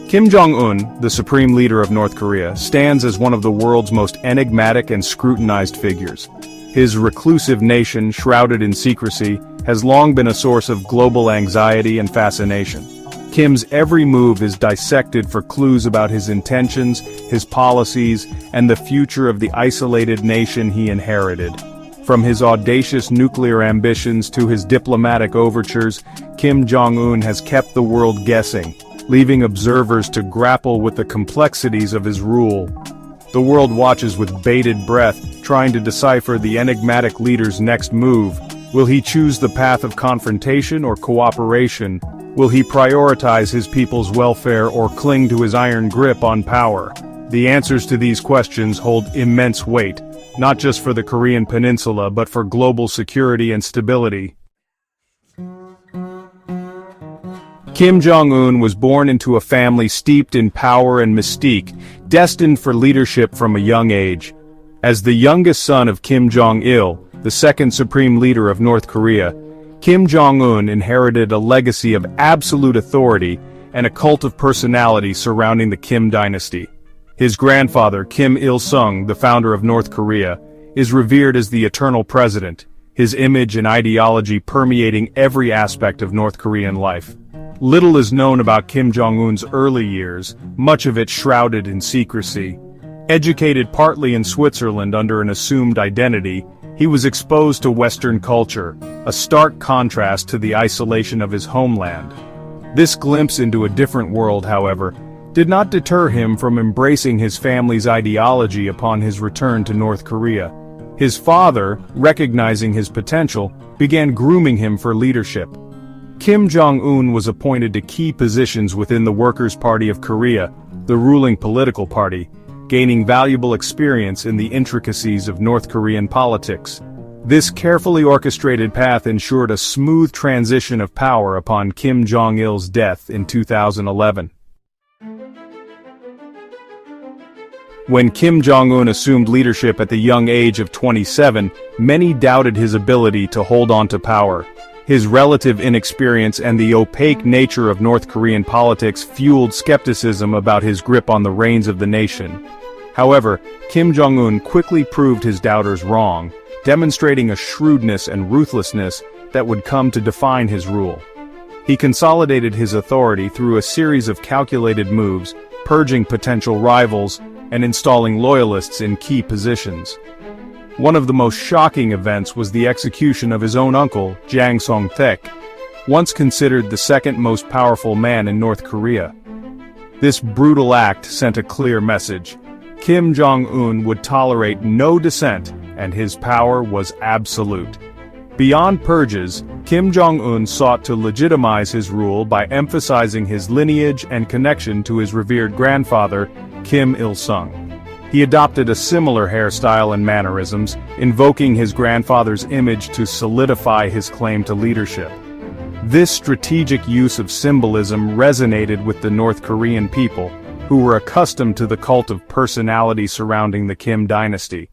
Kim Jong-un, the supreme leader of North Korea, stands as one of the world's most enigmatic and scrutinized figures. His reclusive nation, shrouded in secrecy, has long been a source of global anxiety and fascination. Kim's every move is dissected for clues about his intentions, his policies, and the future of the isolated nation he inherited. From his audacious nuclear ambitions to his diplomatic overtures, Kim Jong-un has kept the world guessing, leaving observers to grapple with the complexities of his rule. The world watches with bated breath, trying to decipher the enigmatic leader's next move. Will he choose the path of confrontation or cooperation? Will he prioritize his people's welfare or cling to his iron grip on power? The answers to these questions hold immense weight, not just for the Korean peninsula but for global security and stability. Kim Jong-un was born into a family steeped in power and mystique, destined for leadership from a young age. As the youngest son of Kim Jong-il, the second supreme leader of North Korea, Kim Jong-un inherited a legacy of absolute authority and a cult of personality surrounding the Kim dynasty. His grandfather, Kim Il-sung, the founder of North Korea, is revered as the eternal president, his image and ideology permeating every aspect of North Korean life. Little is known about Kim Jong-un's early years, much of it shrouded in secrecy. Educated partly in Switzerland under an assumed identity, he was exposed to Western culture, a stark contrast to the isolation of his homeland. This glimpse into a different world, however, did not deter him from embracing his family's ideology upon his return to North Korea. His father, recognizing his potential, began grooming him for leadership. Kim Jong-un was appointed to key positions within the Workers' Party of Korea, the ruling political party, gaining valuable experience in the intricacies of North Korean politics. This carefully orchestrated path ensured a smooth transition of power upon Kim Jong-il's death in 2011. When Kim Jong-un assumed leadership at the young age of 27, many doubted his ability to hold on to power. His relative inexperience and the opaque nature of North Korean politics fueled skepticism about his grip on the reins of the nation. However, Kim Jong-un quickly proved his doubters wrong, demonstrating a shrewdness and ruthlessness that would come to define his rule. He consolidated his authority through a series of calculated moves, purging potential rivals and installing loyalists in key positions. One of the most shocking events was the execution of his own uncle, Jang Song-taek, once considered the second most powerful man in North Korea. This brutal act sent a clear message. Kim Jong-un would tolerate no dissent, and his power was absolute. Beyond purges, Kim Jong-un sought to legitimize his rule by emphasizing his lineage and connection to his revered grandfather, Kim Il-sung. He adopted a similar hairstyle and mannerisms, invoking his grandfather's image to solidify his claim to leadership. This strategic use of symbolism resonated with the North Korean people, who were accustomed to the cult of personality surrounding the Kim dynasty.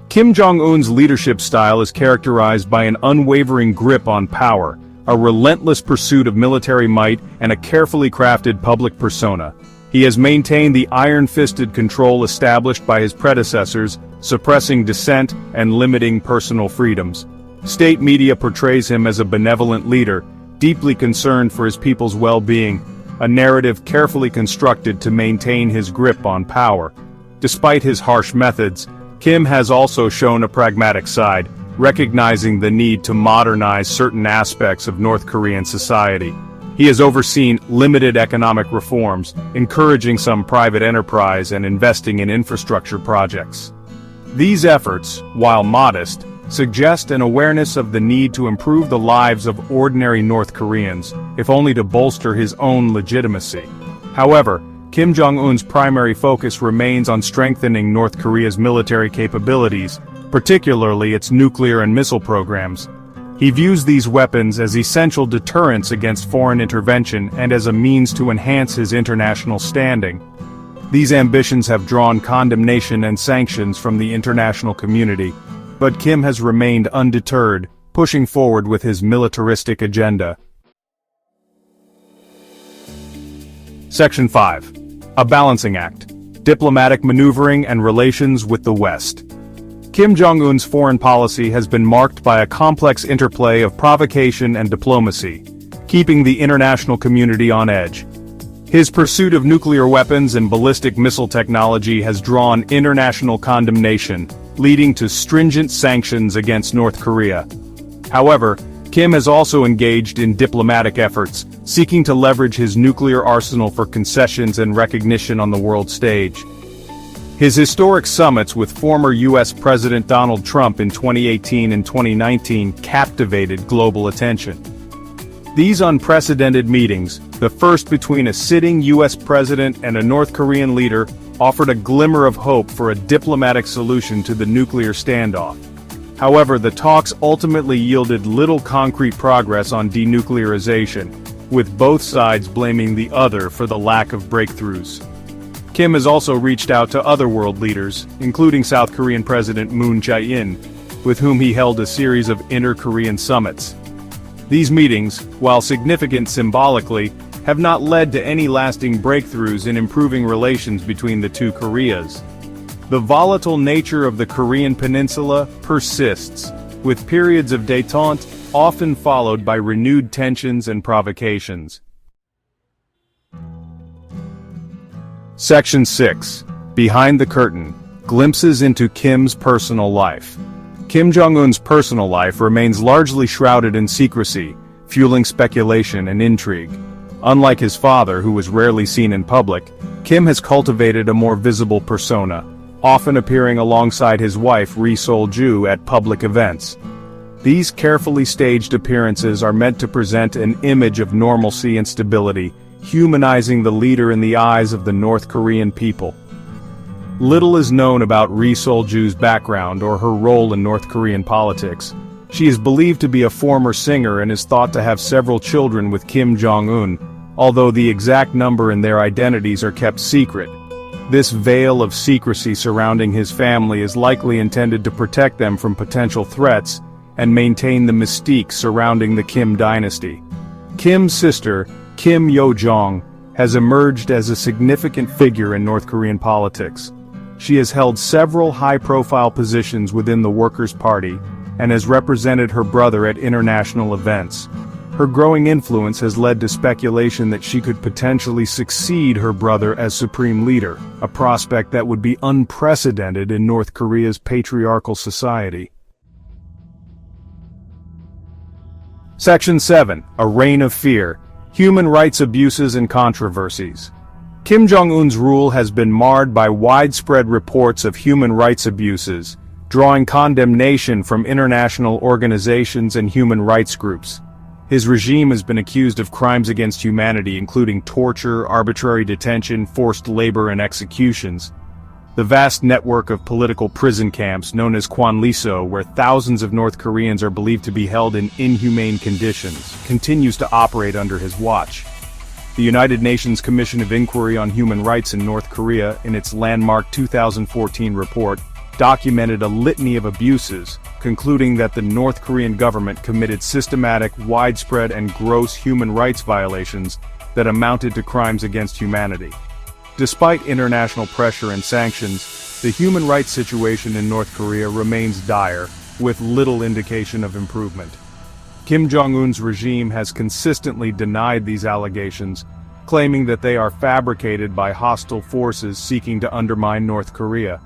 Kim Jong-un's leadership style is characterized by an unwavering grip on power, a relentless pursuit of military might, and a carefully crafted public persona. He has maintained the iron-fisted control established by his predecessors, suppressing dissent and limiting personal freedoms. State media portrays him as a benevolent leader, deeply concerned for his people's well-being, a narrative carefully constructed to maintain his grip on power. Despite his harsh methods, Kim has also shown a pragmatic side, recognizing the need to modernize certain aspects of North Korean society. He has overseen limited economic reforms, encouraging some private enterprise and investing in infrastructure projects. These efforts, while modest, suggest an awareness of the need to improve the lives of ordinary North Koreans, if only to bolster his own legitimacy. However, Kim Jong-un's primary focus remains on strengthening North Korea's military capabilities, particularly its nuclear and missile programs. He views these weapons as essential deterrents against foreign intervention and as a means to enhance his international standing. These ambitions have drawn condemnation and sanctions from the international community, but Kim has remained undeterred, pushing forward with his militaristic agenda. Section 5. A balancing act. Diplomatic maneuvering and relations with the West. Kim Jong-un's foreign policy has been marked by a complex interplay of provocation and diplomacy, keeping the international community on edge. His pursuit of nuclear weapons and ballistic missile technology has drawn international condemnation, leading to stringent sanctions against North Korea. However, Kim has also engaged in diplomatic efforts, seeking to leverage his nuclear arsenal for concessions and recognition on the world stage. His historic summits with former U.S. President Donald Trump in 2018 and 2019 captivated global attention. These unprecedented meetings, the first between a sitting U.S. president and a North Korean leader, offered a glimmer of hope for a diplomatic solution to the nuclear standoff. However, the talks ultimately yielded little concrete progress on denuclearization, with both sides blaming the other for the lack of breakthroughs. Kim has also reached out to other world leaders, including South Korean President Moon Jae-in, with whom he held a series of inter-Korean summits. These meetings, while significant symbolically, have not led to any lasting breakthroughs in improving relations between the two Koreas. The volatile nature of the Korean peninsula persists, with periods of détente often followed by renewed tensions and provocations. Section 6. Behind the Curtain. Glimpses into Kim's personal life. Kim Jong-un's personal life remains largely shrouded in secrecy, fueling speculation and intrigue. Unlike his father, who was rarely seen in public, Kim has cultivated a more visible persona, often appearing alongside his wife Ri Sol-ju at public events. These carefully staged appearances are meant to present an image of normalcy and stability, humanizing the leader in the eyes of the North Korean people. Little is known about Ri Sol-ju's background or her role in North Korean politics. She is believed to be a former singer and is thought to have several children with Kim Jong-un, although the exact number and their identities are kept secret. This veil of secrecy surrounding his family is likely intended to protect them from potential threats and maintain the mystique surrounding the Kim dynasty. Kim's sister, Kim Yo-jong, has emerged as a significant figure in North Korean politics. She has held several high-profile positions within the Workers' Party and has represented her brother at international events. Her growing influence has led to speculation that she could potentially succeed her brother as supreme leader, a prospect that would be unprecedented in North Korea's patriarchal society. Section 7. A Reign of Fear. Human rights abuses and controversies. Kim Jong-un's rule has been marred by widespread reports of human rights abuses, drawing condemnation from international organizations and human rights groups. His regime has been accused of crimes against humanity, including torture, arbitrary detention, forced labor, and executions. The vast network of political prison camps known as Kwanliso, where thousands of North Koreans are believed to be held in inhumane conditions, continues to operate under his watch. The United Nations Commission of Inquiry on Human Rights in North Korea, in its landmark 2014 report, documented a litany of abuses, concluding that the North Korean government committed systematic, widespread, and gross human rights violations that amounted to crimes against humanity. Despite international pressure and sanctions, the human rights situation in North Korea remains dire, with little indication of improvement. Kim Jong-un's regime has consistently denied these allegations, claiming that they are fabricated by hostile forces seeking to undermine North Korea.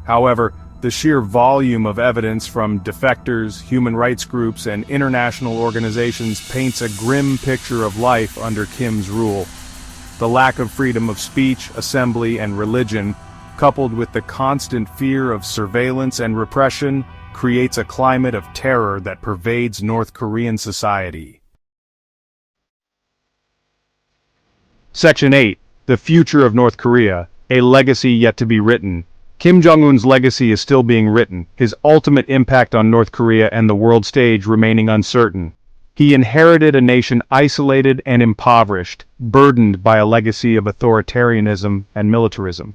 However, the sheer volume of evidence from defectors, human rights groups, and international organizations paints a grim picture of life under Kim's rule. The lack of freedom of speech, assembly, and religion, coupled with the constant fear of surveillance and repression, creates a climate of terror that pervades North Korean society. Section 8. The Future of North Korea, a Legacy Yet to be Written. Kim Jong-un's legacy is still being written, his ultimate impact on North Korea and the world stage remaining uncertain. He inherited a nation isolated and impoverished, burdened by a legacy of authoritarianism and militarism.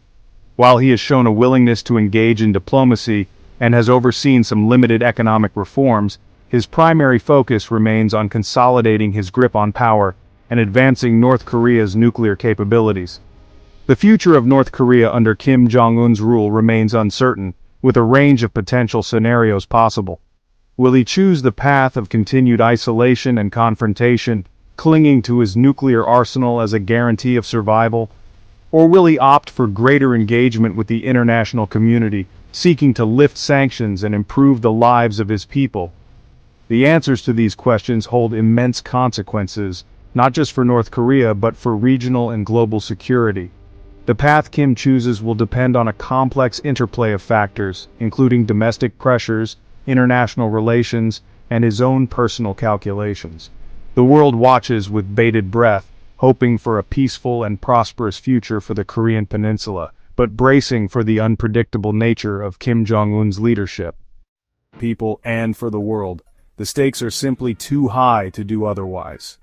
While he has shown a willingness to engage in diplomacy and has overseen some limited economic reforms, his primary focus remains on consolidating his grip on power and advancing North Korea's nuclear capabilities. The future of North Korea under Kim Jong-un's rule remains uncertain, with a range of potential scenarios possible. Will he choose the path of continued isolation and confrontation, clinging to his nuclear arsenal as a guarantee of survival? Or will he opt for greater engagement with the international community, seeking to lift sanctions and improve the lives of his people? The answers to these questions hold immense consequences, not just for North Korea but for regional and global security. The path Kim chooses will depend on a complex interplay of factors, including domestic pressures, international relations, and his own personal calculations. The world watches with bated breath, hoping for a peaceful and prosperous future for the Korean Peninsula, but bracing for the unpredictable nature of Kim Jong-un's leadership. People and for the world, the stakes are simply too high to do otherwise.